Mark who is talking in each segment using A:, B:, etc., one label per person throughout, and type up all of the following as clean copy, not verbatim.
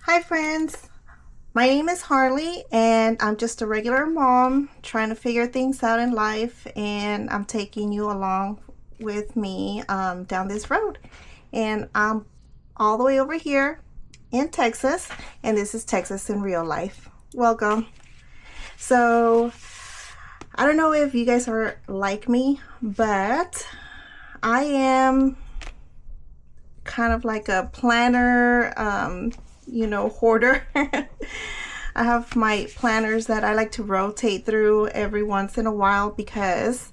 A: Hi friends, my name is Harley and I'm just a regular mom trying to figure things out in life, and I'm taking you along with me down this road. And I'm all the way over here in Texas, and this is Texas in real life. Welcome. So I don't know if you guys are like me, but I am kind of like a planner, hoarder. I have my planners that I like to rotate through every once in a while because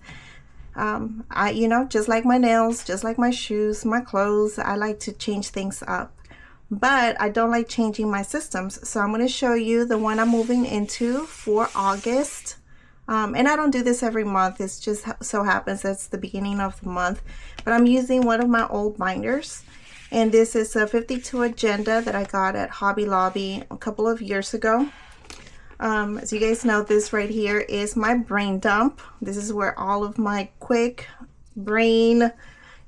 A: just like my nails, just like my shoes, my clothes, I like to change things up. But I don't like changing my systems. So I'm going to show you the one I'm moving into for August. And I don't do this every month. It's just so happens that's the beginning of the month. But I'm using one of my old binders. And this is a 52 agenda that I got at Hobby Lobby a couple of years ago. As you guys know, this right here is my brain dump. This is where all of my quick brain,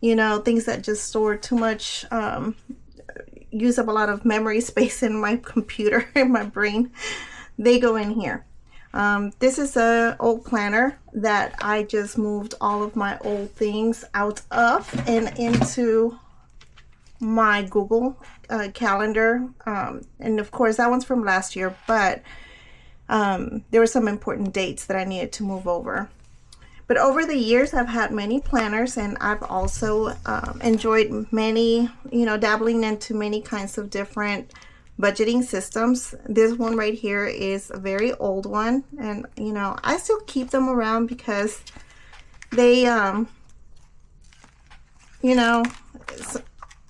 A: things that just store too much, use up a lot of memory space in my computer, in my brain, they go in here. This is a old planner that I just moved all of my old things out of and into my Google calendar, and of course that one's from last year, but there were some important dates that I needed to move over. But over the years I've had many planners, and I've also enjoyed many, dabbling into many kinds of different budgeting systems. This one right here is a very old one, and I still keep them around because they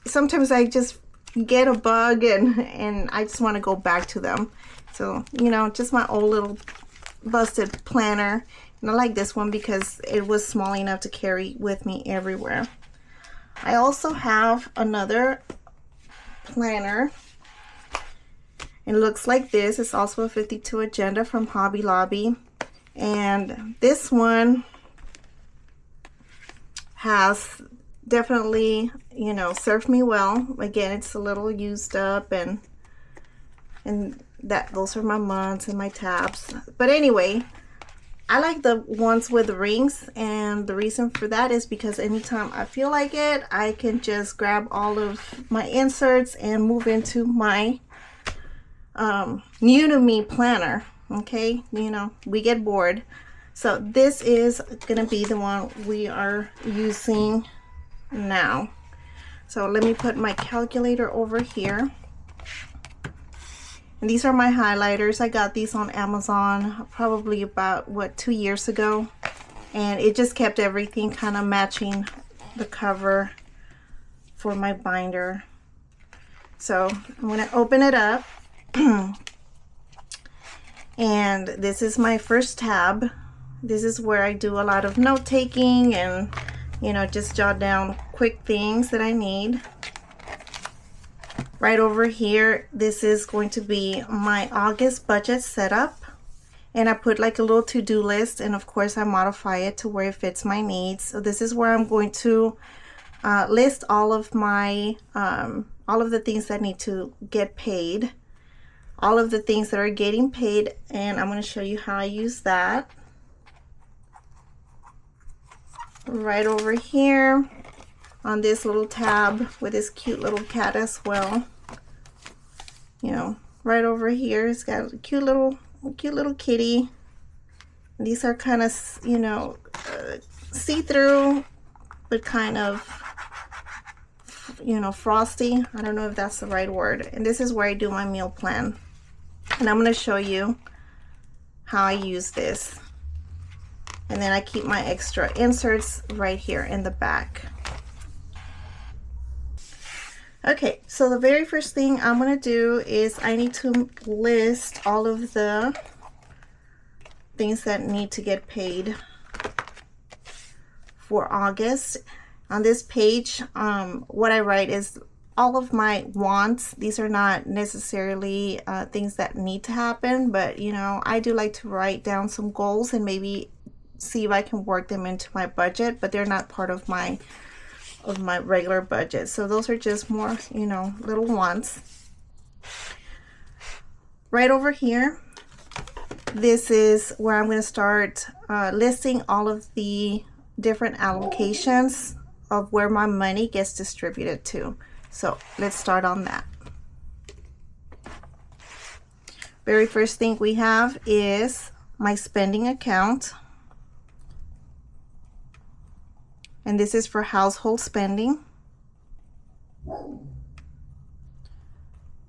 A: sometimes I just get a bug and I just want to go back to them. So, just my old little busted planner. And I like this one because it was small enough to carry with me everywhere. I also have another planner. It looks like this. It's also a 52 agenda from Hobby Lobby. And this one has definitely served me well. Again, it's a little used up, and those are my months and my tabs. But anyway, I like the ones with the rings, and the reason for that is because anytime I feel like it, I can just grab all of my inserts and move into my new to me planner. Okay, we get bored. So this is gonna be the one we are using now. So let me put my calculator over here. And these are my highlighters. I got these on Amazon probably about 2 years ago, and it just kept everything kind of matching the cover for my binder. So I'm going to open it up. And this is my first tab. This is where I do a lot of note taking and just jot down quick things that I need. Right over here, this is going to be my August budget setup. And I put like a little to-do list, and of course I modify it to where it fits my needs. So this is where I'm going to list all of my, all of the things that need to get paid. All of the things that are getting paid, and I'm going to show you how I use that. Right over here on this little tab with this cute little cat as well. Right over here it's got a cute little kitty. These are kind of see-through, but kind of frosty. I don't know if that's the right word. And this is where I do my meal plan, and I'm going to show you how I use this. And then I keep my extra inserts right here in the back. Okay, so the very first thing I'm going to do is I need to list all of the things that need to get paid for August. On this page, what I write is all of my wants. These are not necessarily things that need to happen, but I do like to write down some goals and maybe see if I can work them into my budget, but they're not part of my regular budget. So those are just more, little wants. Right over here, this is where I'm going to start listing all of the different allocations of where my money gets distributed to. So let's start on that. Very first thing we have is my spending account. And this is for household spending.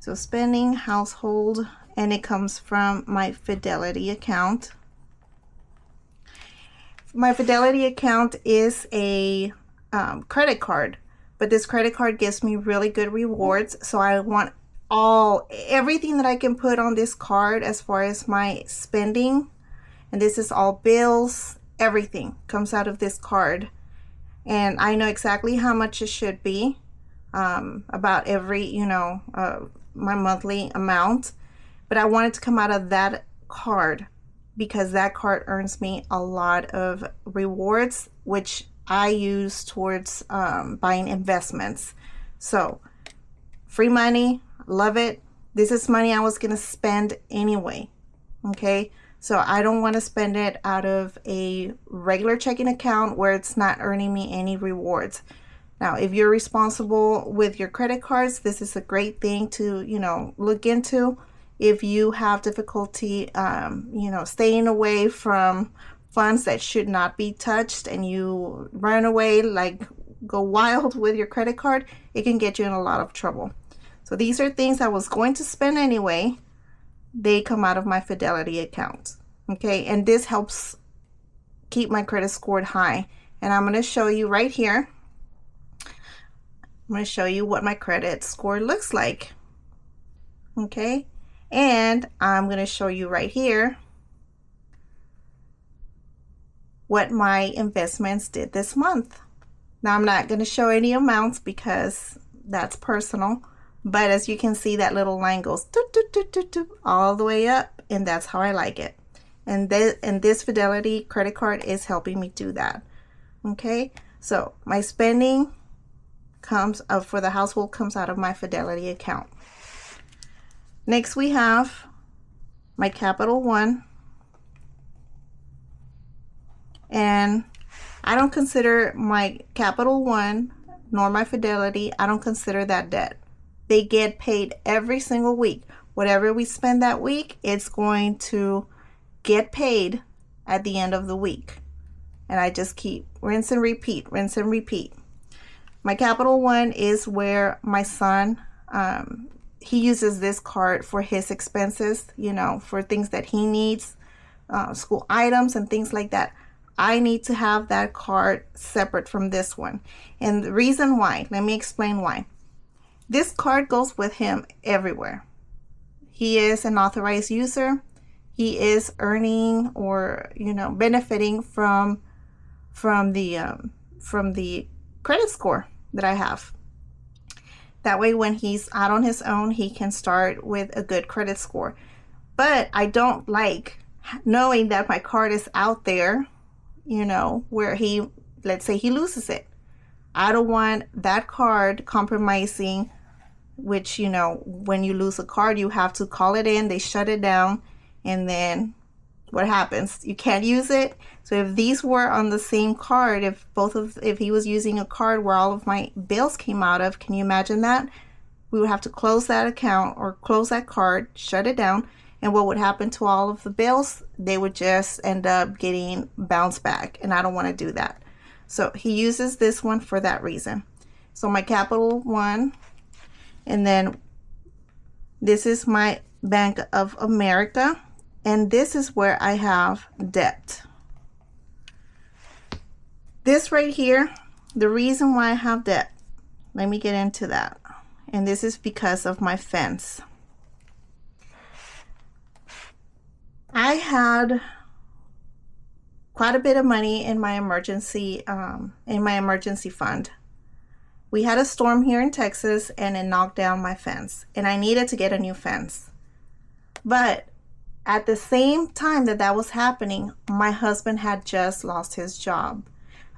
A: So spending, household, and it comes from my Fidelity account. My Fidelity account is a credit card, but this credit card gives me really good rewards. So I want everything that I can put on this card as far as my spending. And this is all bills, everything comes out of this card. And I know exactly how much it should be, about every, my monthly amount. But I want it to come out of that card because that card earns me a lot of rewards, which I use towards buying investments. So free money, love it. This is money I was going to spend anyway. Okay. So I don't want to spend it out of a regular checking account where it's not earning me any rewards. Now, if you're responsible with your credit cards, this is a great thing to, look into. If you have difficulty, staying away from funds that should not be touched and you run away, like go wild with your credit card, it can get you in a lot of trouble. So these are things I was going to spend anyway. They come out of my Fidelity account. Okay, and this helps keep my credit scored high. And I'm going to show you right here. I'm going to show you what my credit score looks like. Okay, and I'm going to show you right here what my investments did this month. Now I'm not going to show any amounts because that's personal. But as you can see, that little line goes all the way up, and that's how I like it. And this Fidelity credit card is helping me do that. Okay, so my spending comes up for the household comes out of my Fidelity account. Next we have my Capital One, and I don't consider my Capital One nor my Fidelity, I don't consider that debt. They get paid every single week. Whatever we spend that week, it's going to get paid at the end of the week. And I just keep rinse and repeat, rinse and repeat. My Capital One is where my son, he uses this card for his expenses, for things that he needs, school items and things like that. I need to have that card separate from this one. And the reason why, let me explain why. This card goes with him everywhere. He is an authorized user. He is earning or benefiting from the credit score that I have. That way, when he's out on his own, he can start with a good credit score. But I don't like knowing that my card is out there, where let's say he loses it. I don't want that card compromising, which, when you lose a card, you have to call it in, they shut it down, and then what happens? You can't use it. So if these were on the same card, if he was using a card where all of my bills came out of, can you imagine that? We would have to close that account or close that card, shut it down, and what would happen to all of the bills? They would just end up getting bounced back, and I don't want to do that. So he uses this one for that reason. So my Capital One, and then this is my Bank of America, and this is where I have debt. This right here, the reason why I have debt, let me get into that. And this is because of my fence. I had quite a bit of money in my emergency fund. We had a storm here in Texas and it knocked down my fence, and I needed to get a new fence. But at the same time that was happening, my husband had just lost his job.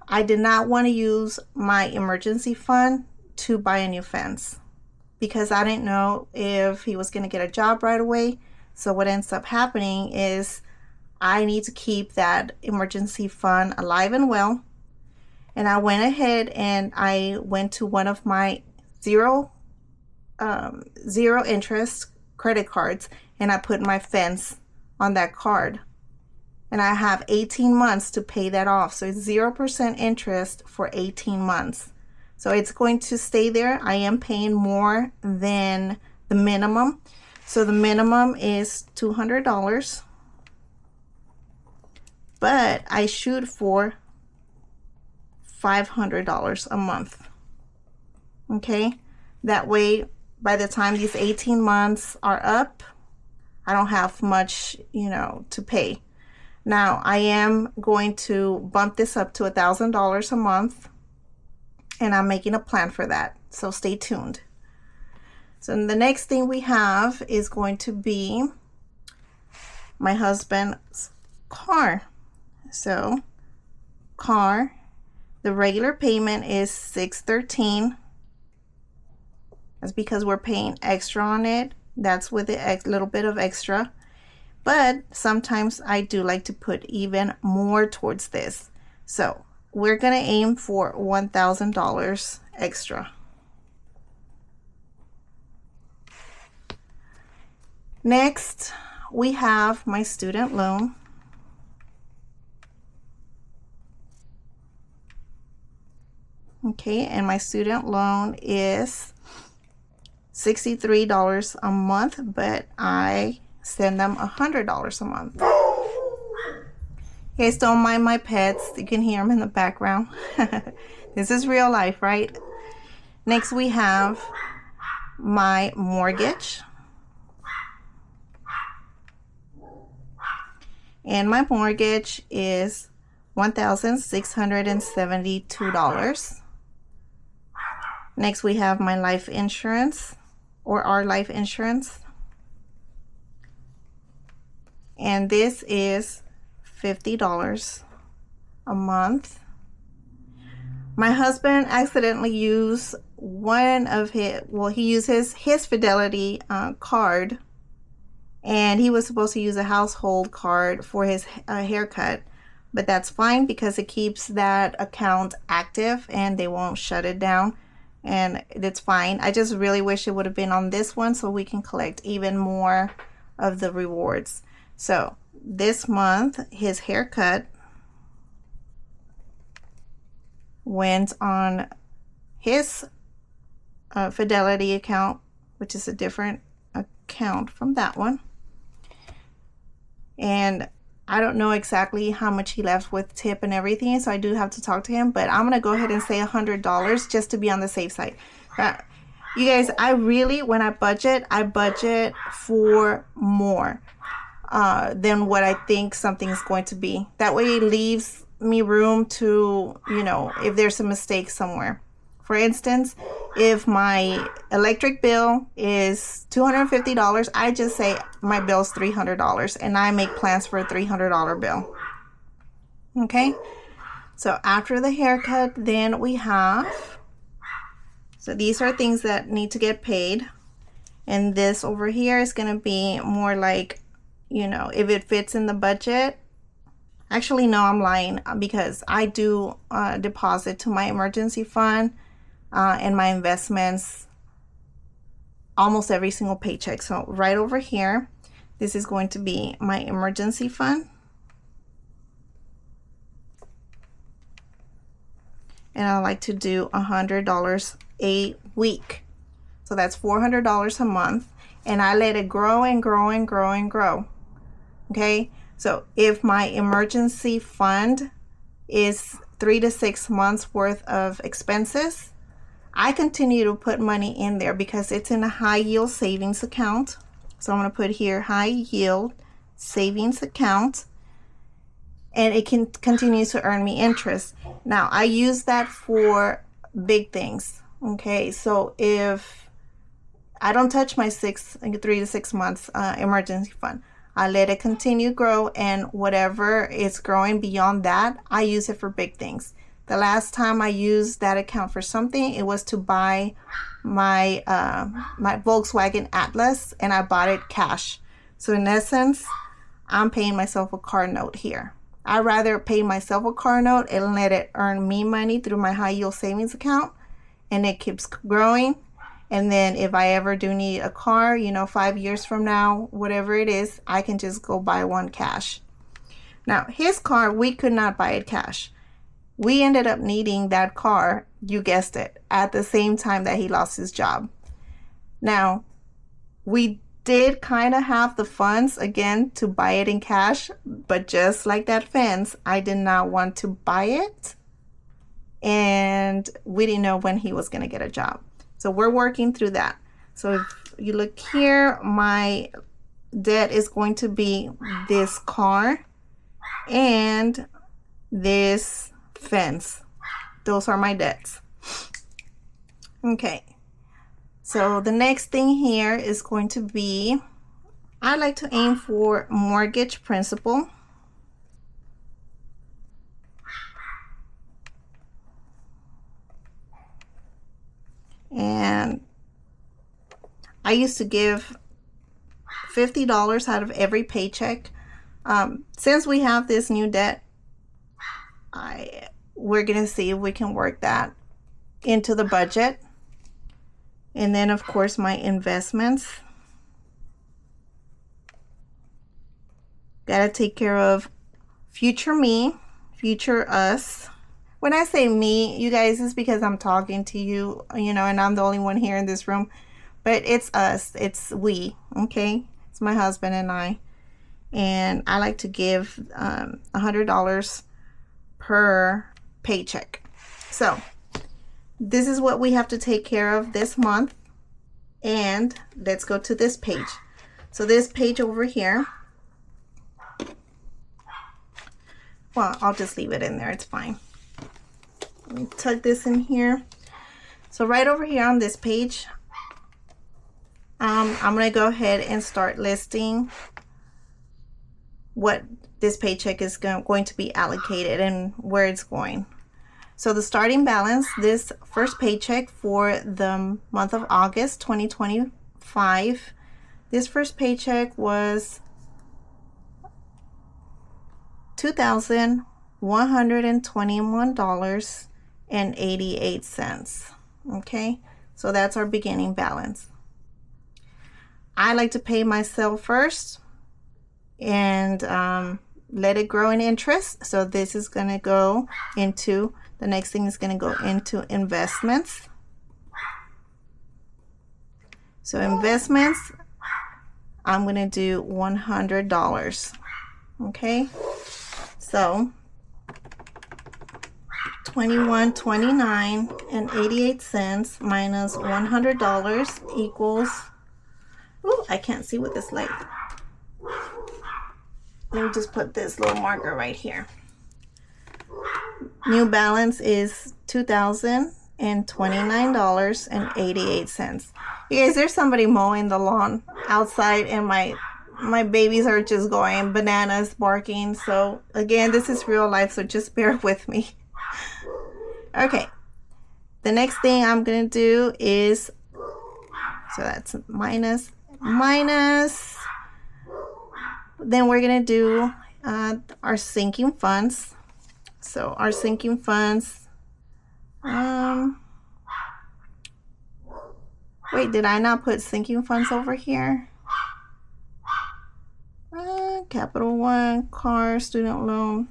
A: I did not want to use my emergency fund to buy a new fence because I didn't know if he was going to get a job right away. So what ends up happening is I need to keep that emergency fund alive and well. And I went ahead and I went to one of my zero interest credit cards, and I put my fence on that card. And I have 18 months to pay that off. So it's 0% interest for 18 months. So it's going to stay there. I am paying more than the minimum. So the minimum is $200. But I shoot for $500 a month. Okay? That way, by the time these 18 months are up, I don't have much, to pay. Now, I am going to bump this up to $1,000 a month, and I'm making a plan for that. So stay tuned. So the next thing we have is going to be my husband's car. So, car, the regular payment is $613. That's because we're paying extra on it. That's with a little bit of extra. But sometimes I do like to put even more towards this. So we're going to aim for $1,000 extra. Next, we have my student loan. Okay, and my student loan is $63 a month, but I send them $100 a month. You guys don't mind my pets. You can hear them in the background. This is real life, right? Next, we have my mortgage. And my mortgage is $1,672. Next, we have my life insurance, or our life insurance. And this is $50 a month. My husband accidentally used one of his, he used his Fidelity card, and he was supposed to use a household card for his haircut. But that's fine because it keeps that account active and they won't shut it down. And it's fine. I just really wish it would have been on this one so we can collect even more of the rewards. So this month, his haircut went on his Fidelity account, which is a different account from that one. And I don't know exactly how much he left with tip and everything, so I do have to talk to him, but I'm going to go ahead and say $100 just to be on the safe side. You guys, when I budget for more than what I think something is going to be. That way it leaves me room to, if there's a mistake somewhere. For instance, if my electric bill is $250, I just say my bill's $300 and I make plans for a $300 bill. Okay? So after the haircut, then we have, so these are things that need to get paid. And this over here is going to be more like, if it fits in the budget. Actually, no, I'm lying because I do deposit to my emergency fund and my investments almost every single paycheck. So right over here, this is going to be my emergency fund. And I like to do $100 a week. So that's $400 a month. And I let it grow and grow and grow and grow. Okay, so if my emergency fund is 3 to 6 months worth of expenses, I continue to put money in there because it's in a high yield savings account. So I'm going to put here high yield savings account, and it can continue to earn me interest. Now I use that for big things. Okay, so if I don't touch my 3 to 6 months emergency fund, I let it continue grow, and whatever is growing beyond that, I use it for big things. The last time I used that account for something, it was to buy my my Volkswagen Atlas, and I bought it cash. So in essence, I'm paying myself a car note here. I'd rather pay myself a car note and let it earn me money through my high yield savings account, and it keeps growing. And then if I ever do need a car, you know, 5 years from now, whatever it is, I can just go buy one cash. Now, his car, we could not buy it cash. We ended up needing that car, you guessed it, at the same time that he lost his job. Now, we did kind of have the funds again to buy it in cash, but just like that fence, I did not want to buy it, and we didn't know when he was going to get a job. So we're working through that. So if you look here, my debt is going to be this car and this fence. Those are my debts. Okay. So the next thing here is going to be, I like to aim for mortgage principal. And I used to give $50 out of every paycheck. Since we have this new debt, we're going to see if we can work that into the budget. And then, of course, my investments. Got to take care of future me, future us. When I say me, you guys, it's because I'm talking to you, you know, and I'm the only one here in this room. But it's us. It's we, okay? It's my husband and I. And I like to give $100 per paycheck. So this is what we have to take care of this month. And let's go to this page. So this page over here, well, I'll just leave it in there. It's fine. Let me tuck this in here. So right over here on this page, I'm going to go ahead and start listing what this paycheck is going to be allocated and where it's going. So the starting balance, this first paycheck for the month of August 2025, this first paycheck was $2,121.88. Okay, so that's our beginning balance. I like to pay myself first and let it grow in interest. So this is going to go into, the next thing is going to go into investments. So investments, I'm going to do $100. Okay, so $21.29 minus $100 equals, oh, I can't see with this light. Let me just put this little marker right here. New balance is $2,029.88. You guys, there's somebody mowing the lawn outside, and my babies are just going bananas, barking. So again, this is real life, so just bear with me. Okay, the next thing I'm gonna do is, so that's minus, then we're gonna do our sinking funds. So our sinking funds, wait, did I not put sinking funds over here? Capital One, car, student loan.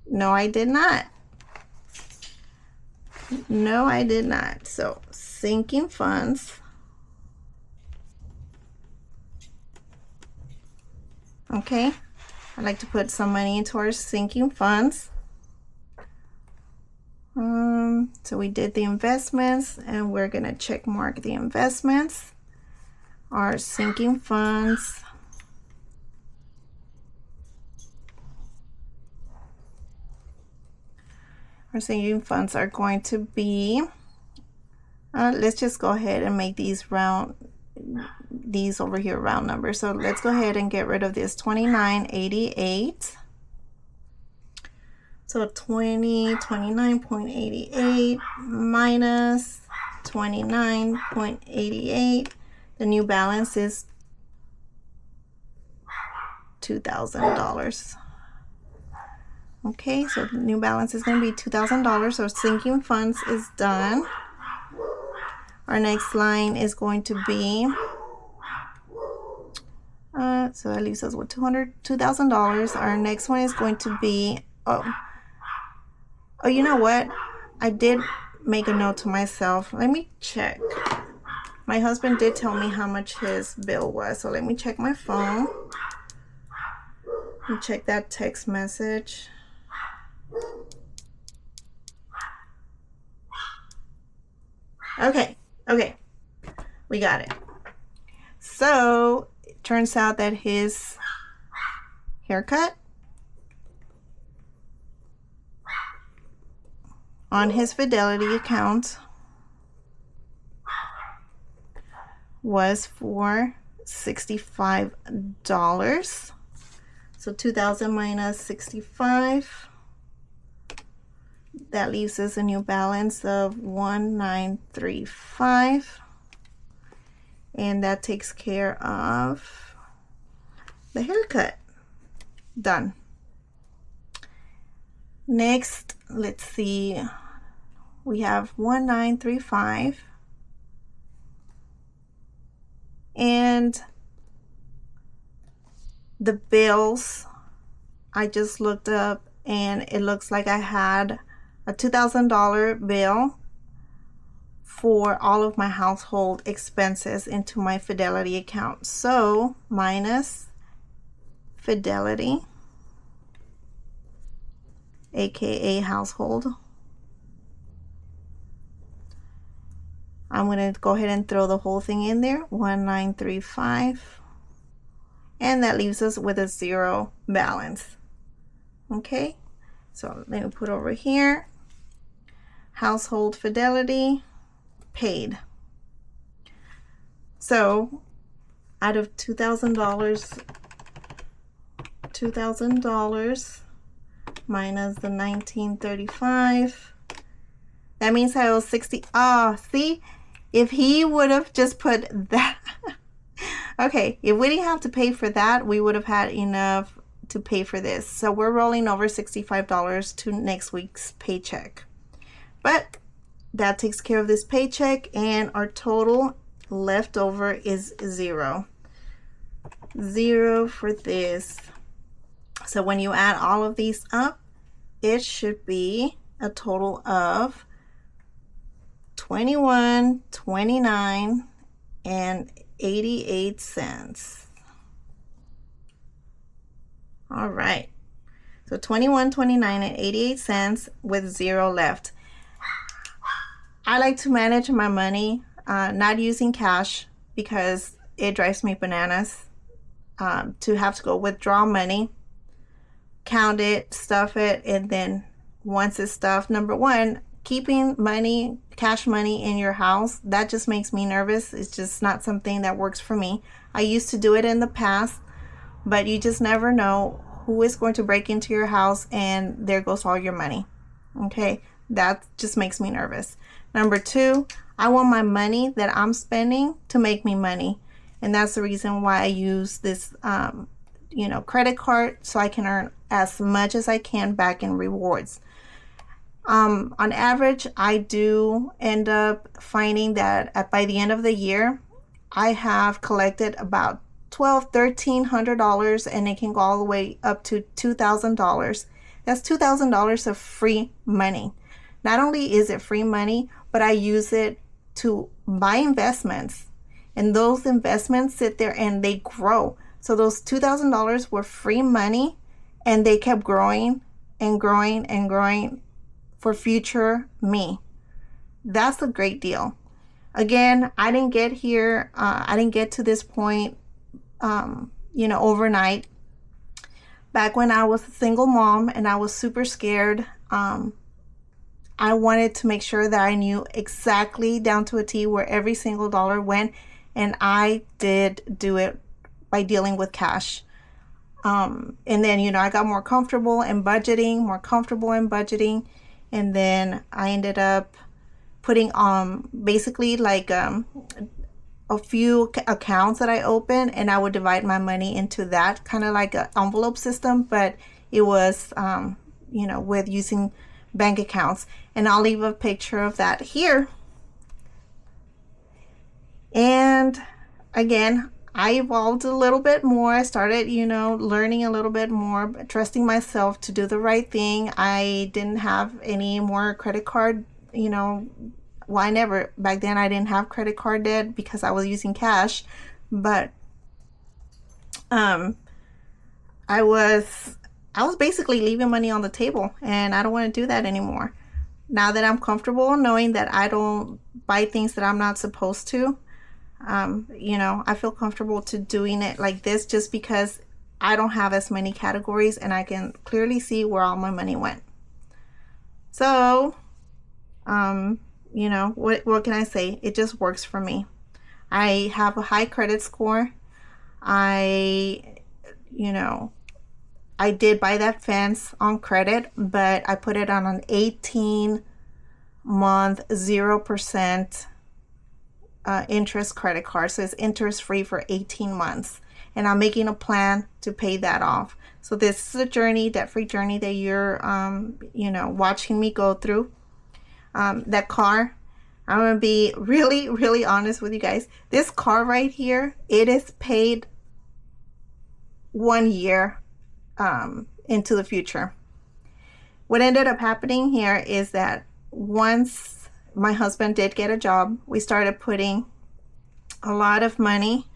A: No, I did not. No, I did not. So sinking funds. Okay, I like to put some money into our sinking funds. So we did the investments, and we're gonna check mark the investments. Our sinking funds. Our sinking funds are going to be, let's just go ahead and make these round, these over here round numbers. So let's go ahead and get rid of this $29.88. So 29.88 minus 29.88. The new balance is $2,000. Okay, so the new balance is going to be $2,000. So sinking funds is done. Our next line is going to be, so that leaves us with $2,000. Our next one is going to be, oh, you know what? I did make a note to myself. Let me check. My husband did tell me how much his bill was. So let me check my phone and check that text message. Okay, we got it. So it turns out that his haircut on his Fidelity account was for $65. So 2,000 minus 65. That leaves us a new balance of 1,935. And that takes care of the haircut. Done. Next, let's see. We have 1,935. And the bills, I just looked up and it looks like I had a $2,000 bill for all of my household expenses into my Fidelity account. So minus Fidelity, aka household. I'm going to go ahead and throw the whole thing in there, 1,935. And that leaves us with a zero balance. Okay, so let me put over here, household Fidelity, paid. So out of $2,000 minus the 1,935, that means I owe 60. Oh, see, if he would have just put that, okay, if we didn't have to pay for that, we would have had enough to pay for this. So we're rolling over $65 to next week's paycheck. But that takes care of this paycheck, and our total left over is zero. Zero for this. So when you add all of these up, it should be a total of 21.29 and 88 cents. All right, so 21.29 and 88 cents with zero left. I like to manage my money not using cash because it drives me bananas to have to go withdraw money, count it, stuff it, and then once it's stuffed, number one, keeping money, cash money in your house, that just makes me nervous. It's just not something that works for me. I used to do it in the past, but you just never know who is going to break into your house and there goes all your money. Okay, that just makes me nervous. Number two, I want my money that I'm spending to make me money, and that's the reason why I use this credit card, so I can earn as much as I can back in rewards. On average, I do end up finding that by the end of the year, I have collected about $1,300, and it can go all the way up to $2,000. That's $2,000 of free money. Not only is it free money, but I use it to buy investments, and those investments sit there and they grow. So those $2,000 were free money, and they kept growing and growing and growing for future me. That's a great deal. Again, I didn't get here. I didn't get to this point, overnight. Back when I was a single mom and I was super scared, I wanted to make sure that I knew exactly down to a T where every single dollar went, and I did do it by dealing with cash. And then, I got more comfortable in budgeting, and then I ended up putting basically like a a few accounts that I opened, and I would divide my money into that, kind of like an envelope system, but it was, with using bank accounts. And I'll leave a picture of that here. And again, I evolved a little bit more. I started, learning a little bit more, trusting myself to do the right thing. I didn't have any more credit card, I never, back then I didn't have credit card debt because I was using cash, but I was basically leaving money on the table, and I don't want to do that anymore. Now that I'm comfortable knowing that I don't buy things that I'm not supposed to, I feel comfortable to doing it like this, just because I don't have as many categories and I can clearly see where all my money went. So, what can I say? It just works for me. I have a high credit score. I did buy that fence on credit, but I put it on an 18-month 0% interest credit card. So it's interest free for 18 months. And I'm making a plan to pay that off. So this is a journey, debt-free journey that you're, watching me go through. That car, I'm going to be really, really honest with you guys. This car right here, it is paid 1 year into the future. What ended up happening here is that once my husband did get a job, we started putting a lot of money,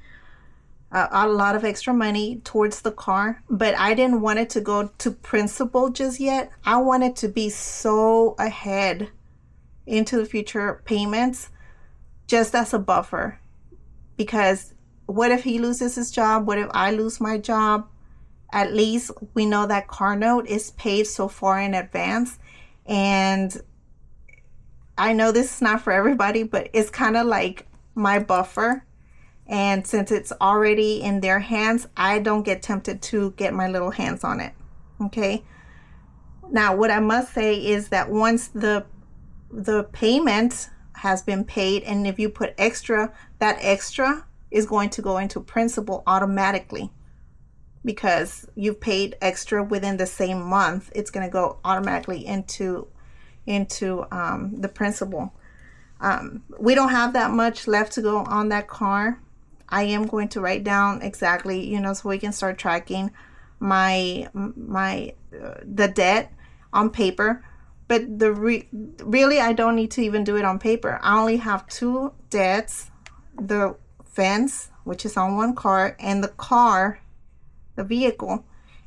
A: a lot of extra money towards the car, but I didn't want it to go to principal just yet. I wanted to be so ahead into the future payments, just as a buffer, because what if he loses his job? What if I lose my job? At least we know that car note is paid so far in advance. And I know this is not for everybody, but it's kind of like my buffer. And since it's already in their hands, I don't get tempted to get my little hands on it. Okay. Now, what I must say is that once the payment has been paid, and if you put extra, that extra is going to go into principal automatically, because you've paid extra within the same month. It's going to go automatically into the principal. We don't have that much left to go on that car. I am going to write down exactly, so we can start tracking the debt on paper. But really, I don't need to even do it on paper. I only have 2 debts: the fence, which is on one car, and the car, the vehicle.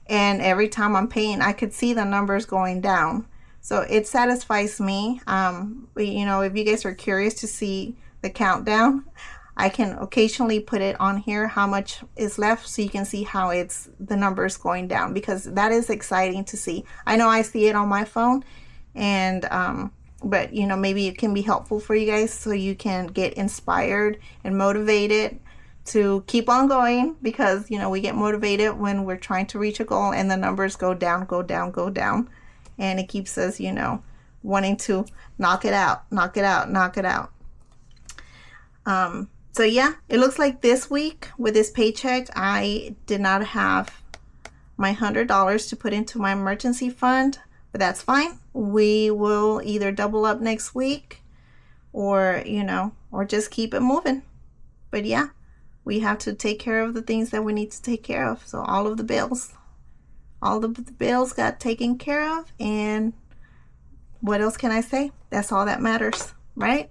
A: And every time I'm paying, I could see the numbers going down. So it satisfies me. If you guys are curious to see the countdown, I can occasionally put it on here, how much is left, so you can see how the numbers going down, because that is exciting to see. I know I see it on my phone, and but maybe it can be helpful for you guys, so you can get inspired and motivated to keep on going, because we get motivated when we're trying to reach a goal and the numbers go down, and it keeps us wanting to knock it out. So yeah, it looks like this week with this paycheck, I did not have my $100 to put into my emergency fund, but that's fine. We will either double up next week or just keep it moving. But yeah, we have to take care of the things that we need to take care of. So all of the bills got taken care of, and what else can I say? That's all that matters, right?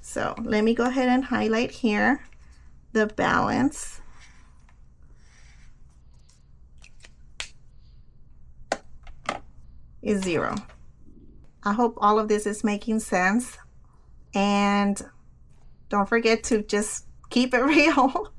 A: So let me go ahead and highlight here the balance. Is 0. I hope all of this is making sense, and don't forget to just keep it real.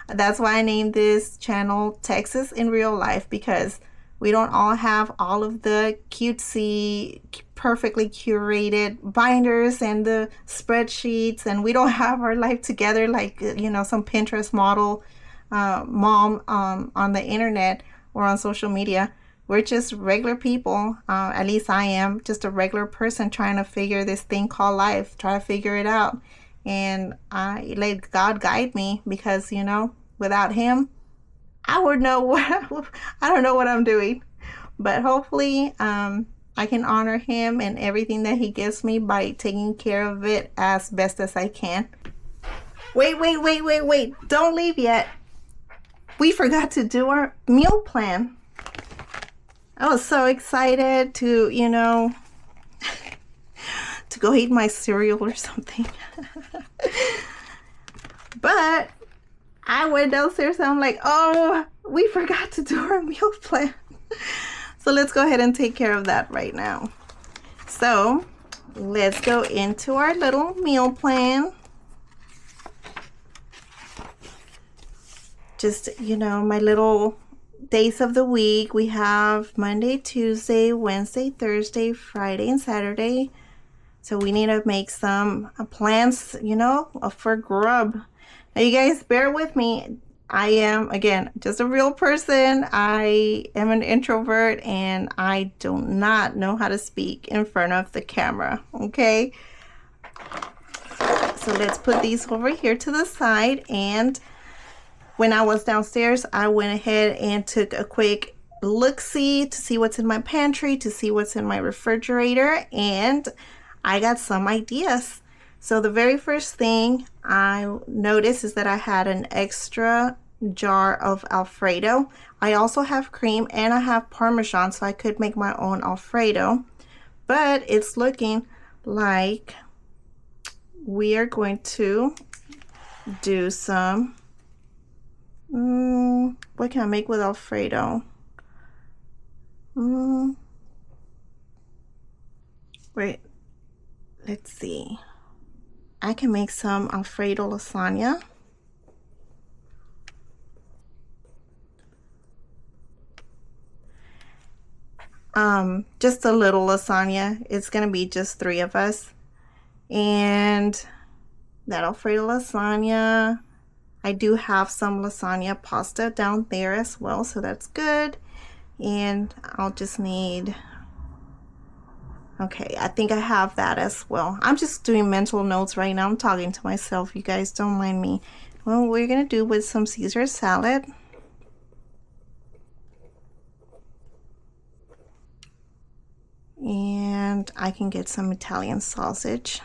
A: That's why I named this channel Texas in Real Life, because we don't all have all of the cutesy, perfectly curated binders and the spreadsheets, and we don't have our life together like some Pinterest model mom on the internet or on social media. We're just regular people. At least I am just a regular person trying to figure this thing called life, try to figure it out. and I let God guide me, because you know, without him, I would know what I don't know what I'm doing. But hopefully I can honor him and everything that he gives me by taking care of it as best as I can. Wait, don't leave yet. We forgot to do our meal plan. I was so excited to, you know, to go eat my cereal or something. But I went downstairs and I'm like, oh, we forgot to do our meal plan. So let's go ahead and take care of that right now. So let's go into our little meal plan. Just, you know, my little days of the week. We have Monday, Tuesday, Wednesday, Thursday, Friday, and Saturday. So we need to make some plans, you know, for grub. Now you guys bear with me. I am, again, just a real person. I am an introvert and I do not know how to speak in front of the camera, okay? So let's put these over here to the side. And when I was downstairs, I went ahead and took a quick look-see to see what's in my pantry, to see what's in my refrigerator, and I got some ideas. So the very first thing I noticed is that I had an extra jar of Alfredo. I also have cream and I have Parmesan, so I could make my own Alfredo. But it's looking like we are going to do some, what can I make with Alfredo? Wait, let's see. I can make some Alfredo lasagna. Just a little lasagna. It's gonna be just 3 of us. And that Alfredo lasagna, I do have some lasagna pasta down there as well, so that's good. And I'll just need, okay, I think I have that as well. I'm just doing mental notes right now. I'm talking to myself, you guys, don't mind me. Well, we're gonna do with some Caesar salad. And I can get some Italian sausage.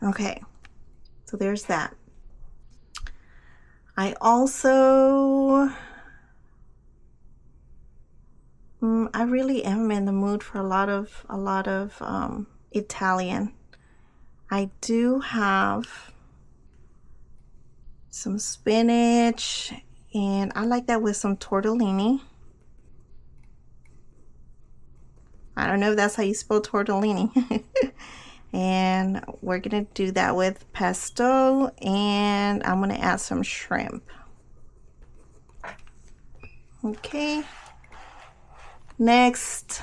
A: Okay, so there's that. I also, I really am in the mood for a lot of Italian. I do have some spinach, and I like that with some tortellini. I don't know if that's how you spell tortellini. And we're gonna do that with pesto, and I'm gonna add some shrimp. Okay. Next,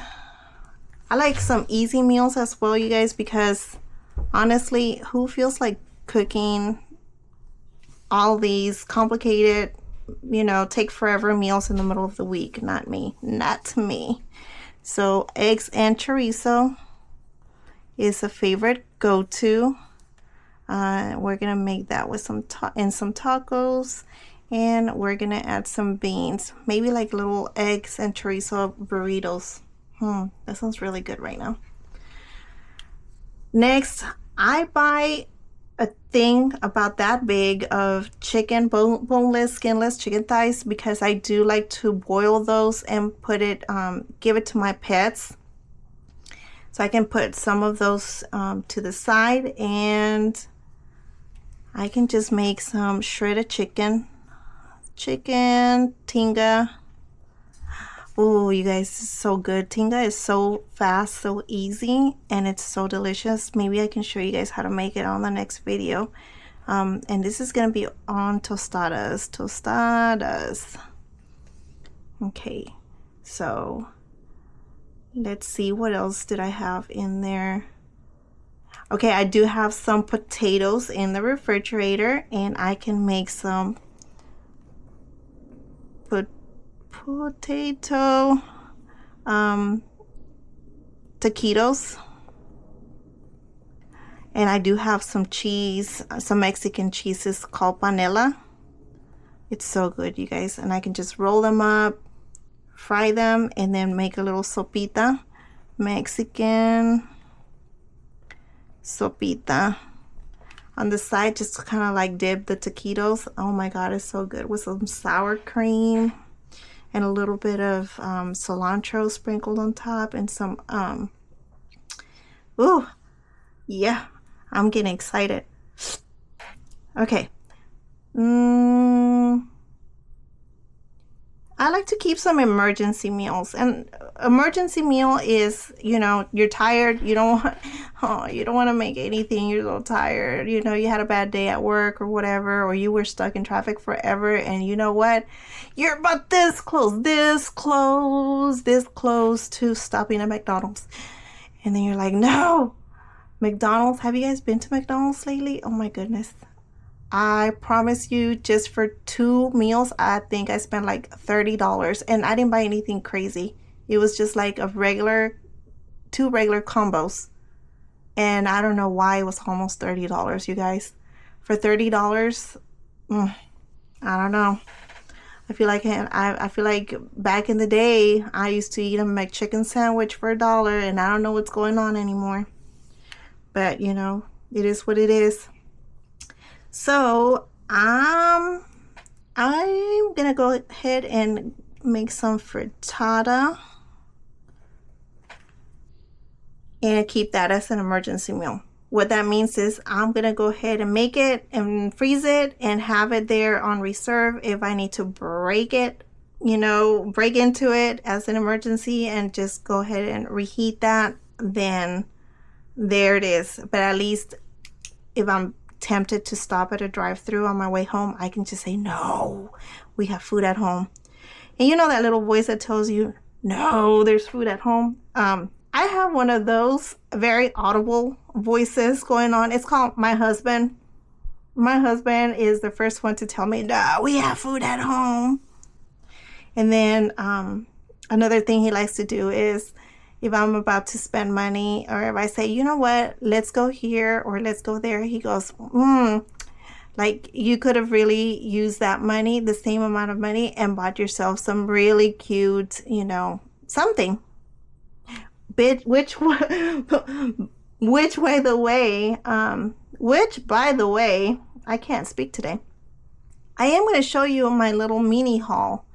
A: I like some easy meals as well, you guys, because honestly, who feels like cooking all these complicated, you know, take forever meals in the middle of the week? Not me, not me. So eggs and chorizo is a favorite go-to. We're gonna make that with some tacos, and we're gonna add some beans, maybe like little eggs and chorizo burritos. That sounds really good right now. Next, I buy a thing about that big of chicken, boneless, skinless chicken thighs, because I do like to boil those and put it, give it to my pets. So I can put some of those to the side, and I can just make some shredded chicken tinga. Oh, you guys, it's so good. Tinga is so fast, so easy, and it's so delicious. Maybe I can show you guys how to make it on the next video. And this is gonna be on tostadas. Okay, so let's see, what else did I have in there? Okay, I do have some potatoes in the refrigerator, and I can make some potato taquitos. And I do have some cheese, some Mexican cheeses called panela. It's so good, you guys. And I can just roll them up, fry them, and then make a little sopita. Mexican sopita. On the side, just kind of like dip the taquitos. Oh my God, it's so good. With some sour cream and a little bit of cilantro sprinkled on top and some, ooh, yeah. I'm getting excited. Okay. I like to keep some emergency meals. And emergency meal is, you know, you're tired. You don't want to make anything. You're so tired. You know, you had a bad day at work or whatever, or you were stuck in traffic forever. And you know what? You're about this close to stopping at McDonald's. And then you're like, no. McDonald's, have you guys been to McDonald's lately? Oh my goodness. I promise you, just for 2 meals, I think I spent like $30. And I didn't buy anything crazy. It was just like a 2 regular combos. And I don't know why it was almost $30, you guys. For $30, I don't know. I feel like back in the day, I used to eat a McChicken sandwich for $1, and I don't know what's going on anymore. But, you know, it is what it is. So, I'm going to go ahead and make some frittata. And keep that as an emergency meal. What that means is I'm going to go ahead and make it and freeze it and have it there on reserve if I need to break it, you know, break into it as an emergency and just go ahead and reheat that. Then there it is. But at least if I'm tempted to stop at a drive-thru on my way home, I can just say, no, we have food at home. And you know that little voice that tells you, no, there's food at home. I have one of those very audible voices going on. It's called my husband. My husband is the first one to tell me, no, we have food at home. And then another thing he likes to do is if I'm about to spend money, or if I say, you know what, let's go here or let's go there, he goes, like you could have really used that money, the same amount of money, and bought yourself some really cute, you know, something. Which by the way, I can't speak today. I am going to show you my little mini haul,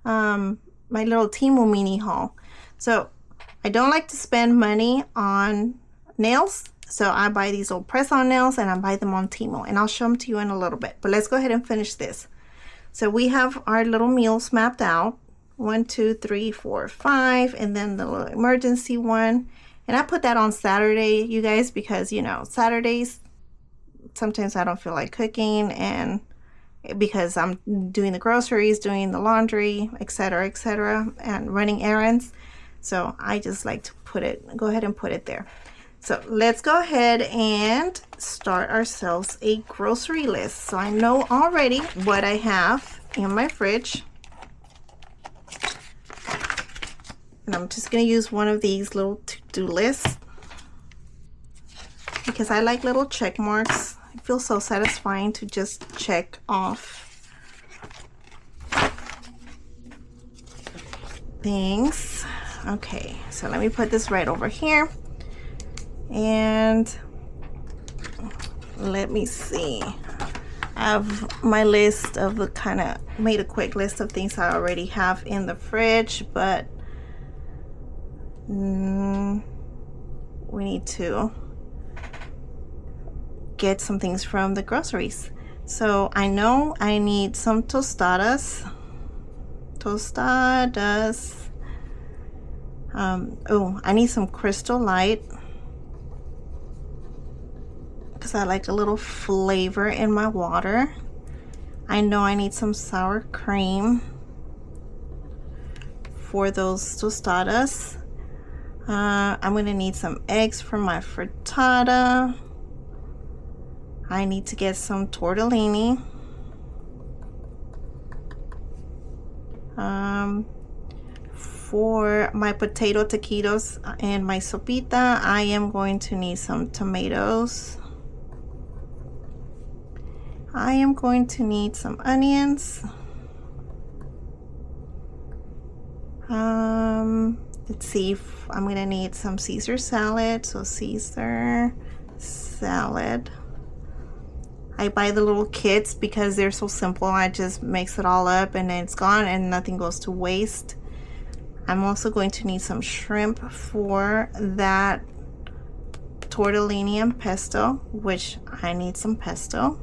A: my little Temu mini haul. So I don't like to spend money on nails, so I buy these little press-on nails and I buy them on Temu, and I'll show them to you in a little bit. But let's go ahead and finish this. So we have our little meals mapped out. 1, 2, 3, 4, 5, and then the little emergency one. And I put that on Saturday, you guys, because, you know, Saturdays, sometimes I don't feel like cooking, and because I'm doing the groceries, doing the laundry, etc., and running errands. So I just like to go ahead and put it there. So let's go ahead and start ourselves a grocery list. So I know already what I have in my fridge. And I'm just going to use one of these little to-do lists because I like little check marks. It feels so satisfying to just check off things. Okay, so let me put this right over here. And let me see. I have my list of the kind of made a quick list of things I already have in the fridge, but we need to get some things from the groceries. So I know I need some tostadas. Oh, I need some Crystal Light because I like a little flavor in my water. I know I need some sour cream for those tostadas. I'm going to need some eggs for my frittata. I need to get some tortellini. For my potato taquitos and my sopita, I am going to need some tomatoes. I am going to need some onions. Let's see if I'm gonna need some Caesar salad. So Caesar salad. I buy the little kits because they're so simple. I just mix it all up and then it's gone and nothing goes to waste. I'm also going to need some shrimp for that tortellini and pesto, which I need some pesto.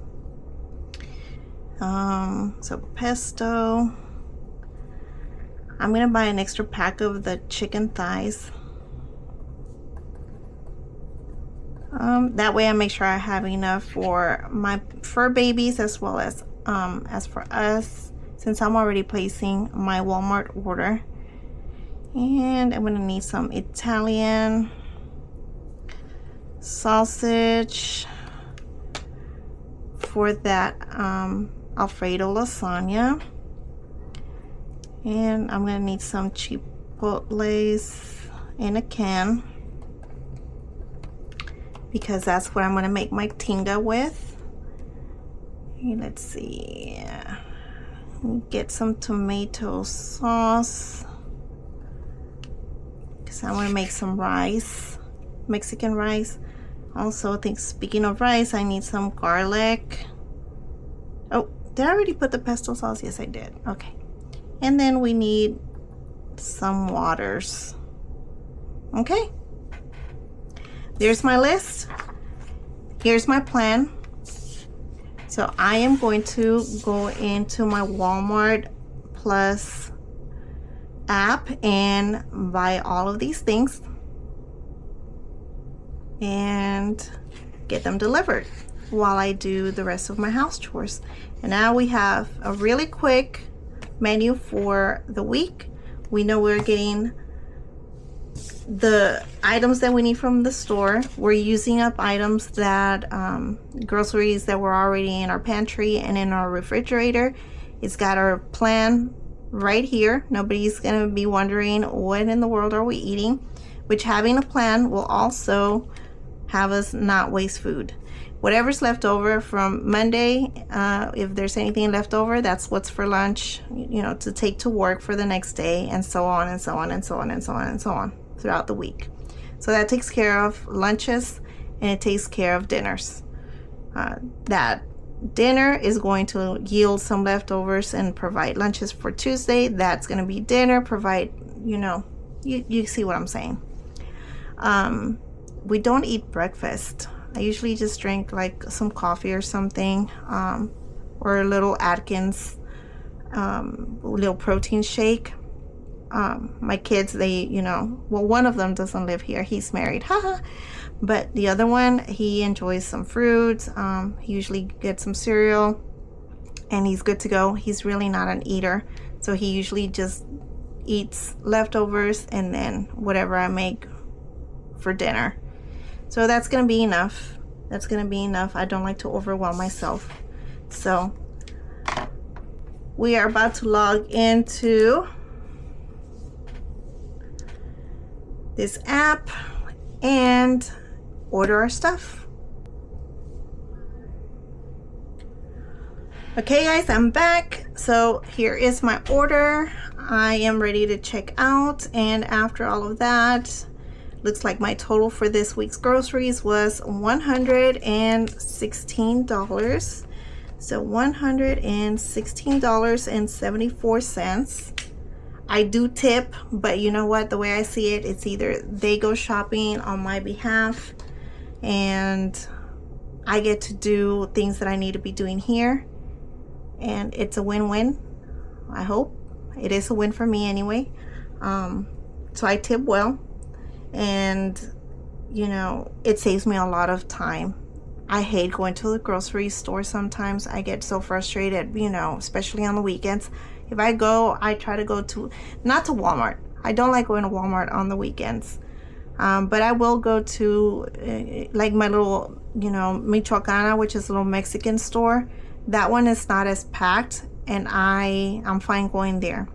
A: So pesto. I'm gonna buy an extra pack of the chicken thighs. That way I make sure I have enough for my fur babies as well as for us, since I'm already placing my Walmart order. And I'm gonna need some Italian sausage for that Alfredo lasagna. And I'm gonna need some chipotles in a can, because that's what I'm gonna make my tinga with. And let's see, get some tomato sauce, because I want to make some rice, Mexican rice. Also, I think, speaking of rice, I need some garlic. Oh, did I already put the pesto sauce? Yes, I did. Okay. And then we need some waters. Okay. There's my list. Here's my plan. So I am going to go into my Walmart Plus app and buy all of these things and get them delivered while I do the rest of my house chores. And now we have a really quick menu for the week. We know we're getting the items that we need from the store. We're using up items that groceries that were already in our pantry and in our refrigerator. It's got our plan right here. Nobody's gonna be wondering what in the world are we eating, which having a plan will also have us not waste food. Whatever's left over from Monday, if there's anything left over, that's what's for lunch, you know, to take to work for the next day, and so on and so on and so on and so on and so on throughout the week. So that takes care of lunches and it takes care of dinners. That dinner is going to yield some leftovers and provide lunches for Tuesday. That's going to be dinner, provide, you know, you see what I'm saying. We don't eat breakfast. I usually just drink like some coffee or something, or a little Atkins little protein shake. My kids, they, you know, well, one of them doesn't live here, he's married, haha, but the other one, he enjoys some fruits. He usually gets some cereal and he's good to go. He's really not an eater, so he usually just eats leftovers and then whatever I make for dinner. So that's gonna be enough. That's gonna be enough. I don't like to overwhelm myself. So we are about to log into this app and order our stuff. Okay guys, I'm back. So here is my order. I am ready to check out, and after all of that, looks like my total for this week's groceries was $116. So $116.74. I do tip, but you know what? The way I see it, it's either they go shopping on my behalf and I get to do things that I need to be doing here. And it's a win-win. I hope. It is a win for me anyway. So I tip well. And you know, it saves me a lot of time. I hate going to the grocery store sometimes. I get so frustrated, you know, especially on the weekends. If I go, I try to go to, not to Walmart. I don't like going to Walmart on the weekends. But I will go to like my little, you know, Michoacana, which is a little Mexican store. That one is not as packed and I'm fine going there.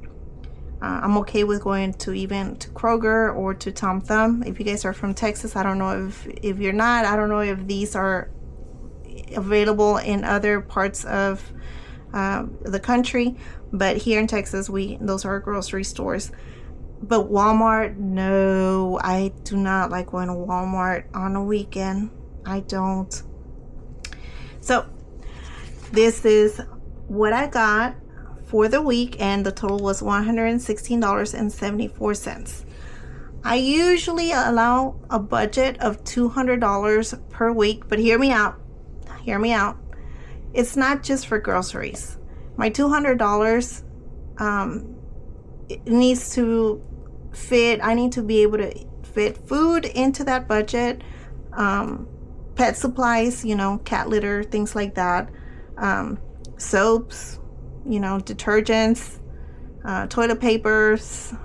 A: I'm okay with going to even to Kroger or to Tom Thumb. If you guys are from Texas, I don't know if you're not, I don't know if these are available in other parts of the country, but here in Texas, those are grocery stores. But Walmart, no, I do not like going to Walmart on a weekend. I don't. So this is what I got for the week, and the total was $116.74. I usually allow a budget of $200 per week, but hear me out. It's not just for groceries. My $200, it needs to fit. I need to be able to fit food into that budget, pet supplies, cat litter, things like that, soaps, detergents, toilet papers,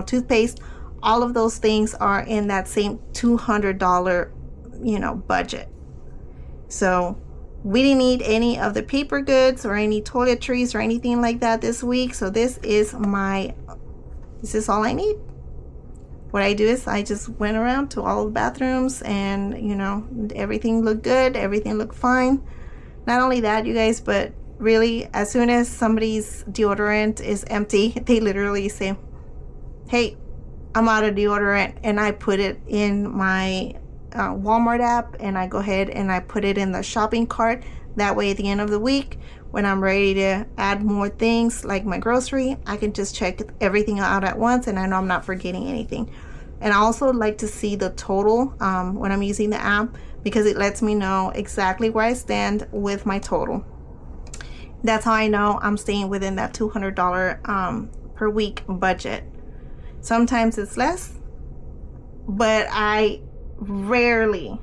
A: toothpaste. All of those things are in that same $200, budget. So we didn't need any of the paper goods or any toiletries or anything like that this week. So this is all I need. What I do is I just went around to all the bathrooms, and everything looked good, everything looked fine. Not only that, you guys, but really, as soon as somebody's deodorant is empty, they literally say, hey, I'm out of deodorant, and I put it in my Walmart app, and I go ahead and I put it in the shopping cart. That way at the end of the week, when I'm ready to add more things like my grocery, I can just check everything out at once, and I know I'm not forgetting anything. And I also like to see the total when I'm using the app, because it lets me know exactly where I stand with my total. That's how I know I'm staying within that $200 per week budget. Sometimes it's less, but I rarely,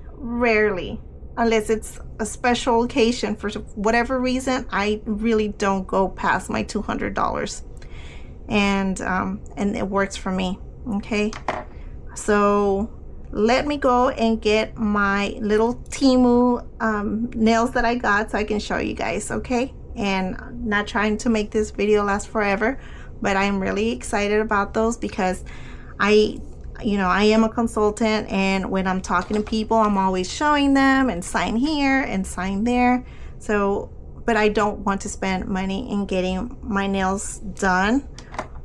A: unless it's a special occasion for whatever reason, I really don't go past my $200, and it works for me. Okay, so let me go and get my little Temu nails that I got so I can show you guys. Okay, and I'm not trying to make this video last forever, but I'm really excited about those because I am a consultant, and when I'm talking to people, I'm always showing them and sign here and sign there. So, but I don't want to spend money in getting my nails done,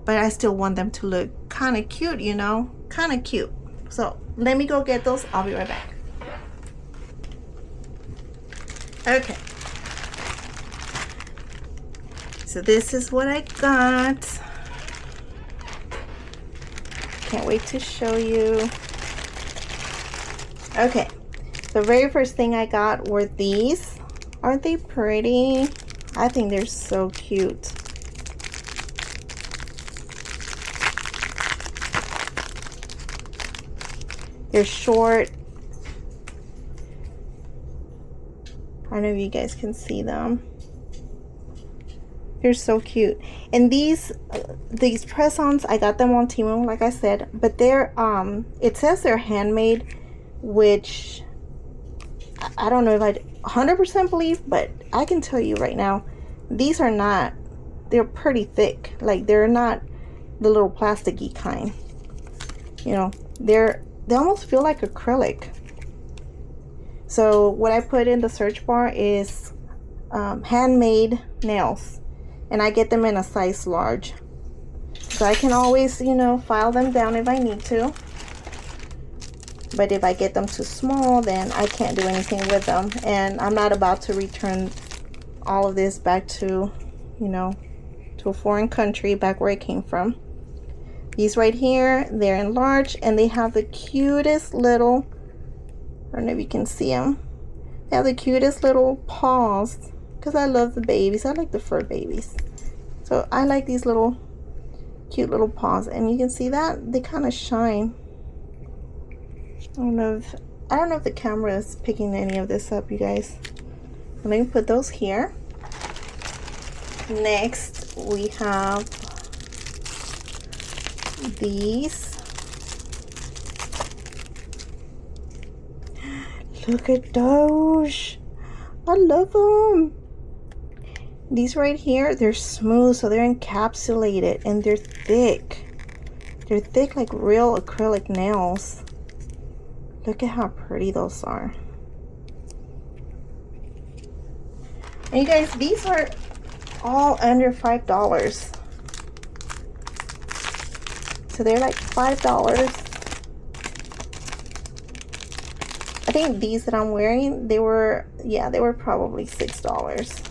A: but I still want them to look kind of cute, kind of cute. So let me go get those. I'll be right back. Okay. So this is what I got. Can't wait to show you. Okay, the very first thing I got were these. Aren't they pretty? I think they're so cute. They're short. I don't know if you guys can see them. They're so cute. And these press-ons, I got them on Temu, like I said, but they're it says they're handmade, which I don't know if I 100% believe, but I can tell you right now, these are not. They're pretty thick. Like, they're not the little plasticky kind. They almost feel like acrylic. So what I put in the search bar is handmade nails. And I get them in a size large. So I can always, file them down if I need to. But if I get them too small, then I can't do anything with them. And I'm not about to return all of this back to, to a foreign country, back where it came from. These right here, they're in large, and they have the cutest little, I don't know if you can see them. They have the cutest little paws. Because I love the babies. I like the fur babies. So I like these little cute little paws. And you can see that they kind of shine. I don't know if the camera is picking any of this up, you guys. Let me put those here. Next we have these. Look at those. I love them. These right here, they're smooth, so they're encapsulated, and they're thick. They're thick like real acrylic nails. Look at how pretty those are. And you guys, these are all under $5. So they're like $5. I think these that I'm wearing, they were probably $6.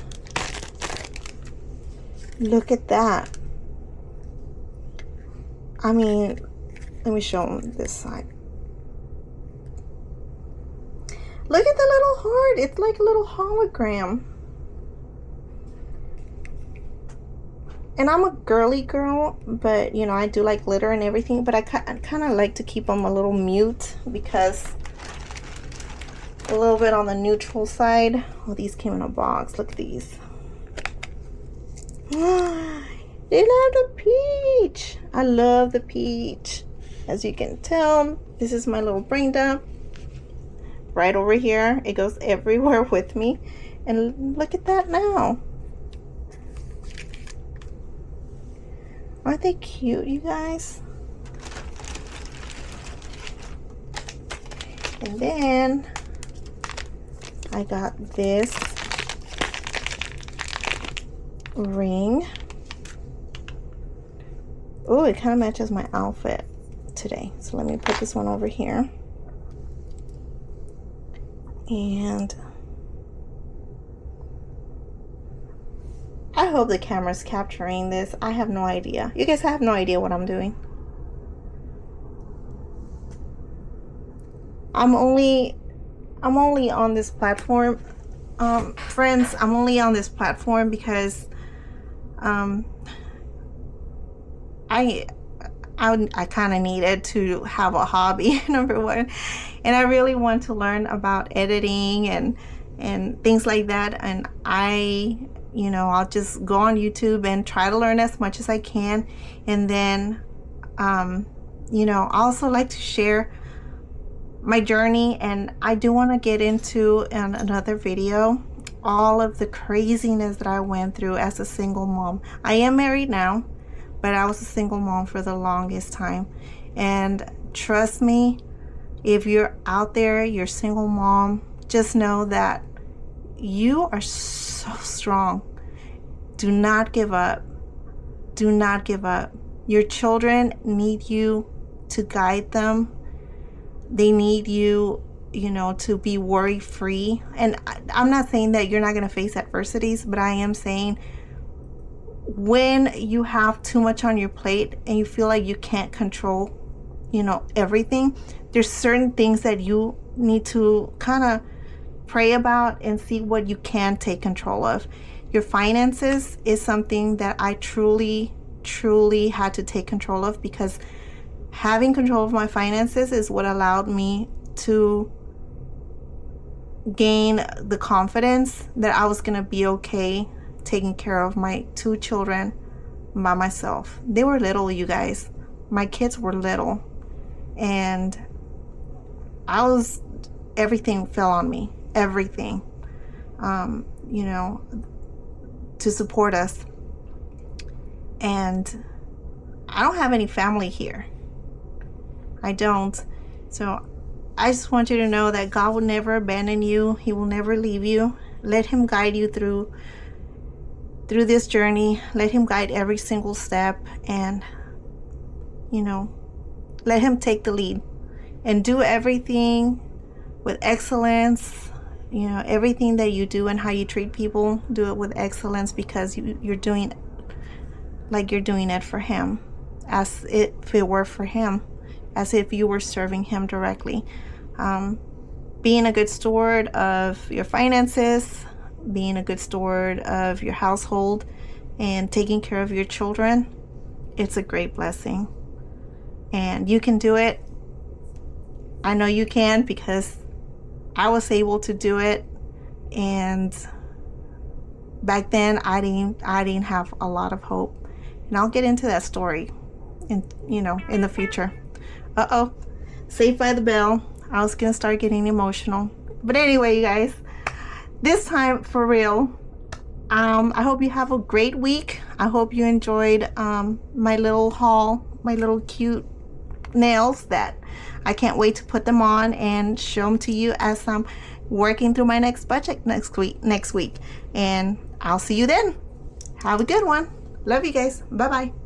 A: Look at that. I mean, let me show them this side. Look at the little heart. It's like a little hologram. And I'm a girly girl, but you know, I do like glitter and everything, but I kind of like to keep them a little mute, because a little bit on the neutral side. Oh, these came in a box. Look at these. They love the peach. I love the peach. As you can tell, this is my little brain dump right over here. It goes everywhere with me. And look at that now. Aren't they cute, you guys? And then I got this ring. Oh, it kind of matches my outfit today. So let me put this one over here. And I hope the camera's capturing this. I have no idea. You guys have no idea what I'm doing. I'm only on this platform, friends. I'm only on this platform because I kind of needed to have a hobby, number one, and I really want to learn about editing and things like that. And I'll just go on YouTube and try to learn as much as I can. And then I also like to share my journey, and I do want to get into in another video all of the craziness that I went through as a single mom. I am married now, but I was a single mom for the longest time. And trust me, if you're out there, you're a single mom, just know that you are so strong. Do not give up. Do not give up. Your children need you to guide them. They need you, to be worry-free. And I'm not saying that you're not going to face adversities, but I am saying when you have too much on your plate and you feel like you can't control, everything, there's certain things that you need to kind of pray about and see what you can take control of. Your finances is something that I truly had to take control of, because having control of my finances is what allowed me to gain the confidence that I was going to be okay taking care of my 2 children by myself. They were little, you guys. My kids were little, and everything fell on me. Everything. To support us. And I don't have any family here. I don't. So I just want you to know that God will never abandon you. He will never leave you. Let him guide you through this journey. Let him guide every single step, and let him take the lead, and do everything with excellence. Everything that you do and how you treat people, do it with excellence, because you're doing it for him, as if it were for him, as if you were serving him directly. Being a good steward of your finances, being a good steward of your household, and taking care of your children, it's a great blessing. And you can do it. I know you can, because I was able to do it. And back then I didn't have a lot of hope. And I'll get into that story in the future. Saved by the bell. I was gonna start getting emotional. But anyway, you guys, this time, for real, I hope you have a great week. I hope you enjoyed my little haul, my little cute nails that I can't wait to put them on and show them to you as I'm working through my next budget next week. And I'll see you then. Have a good one. Love you guys. Bye bye.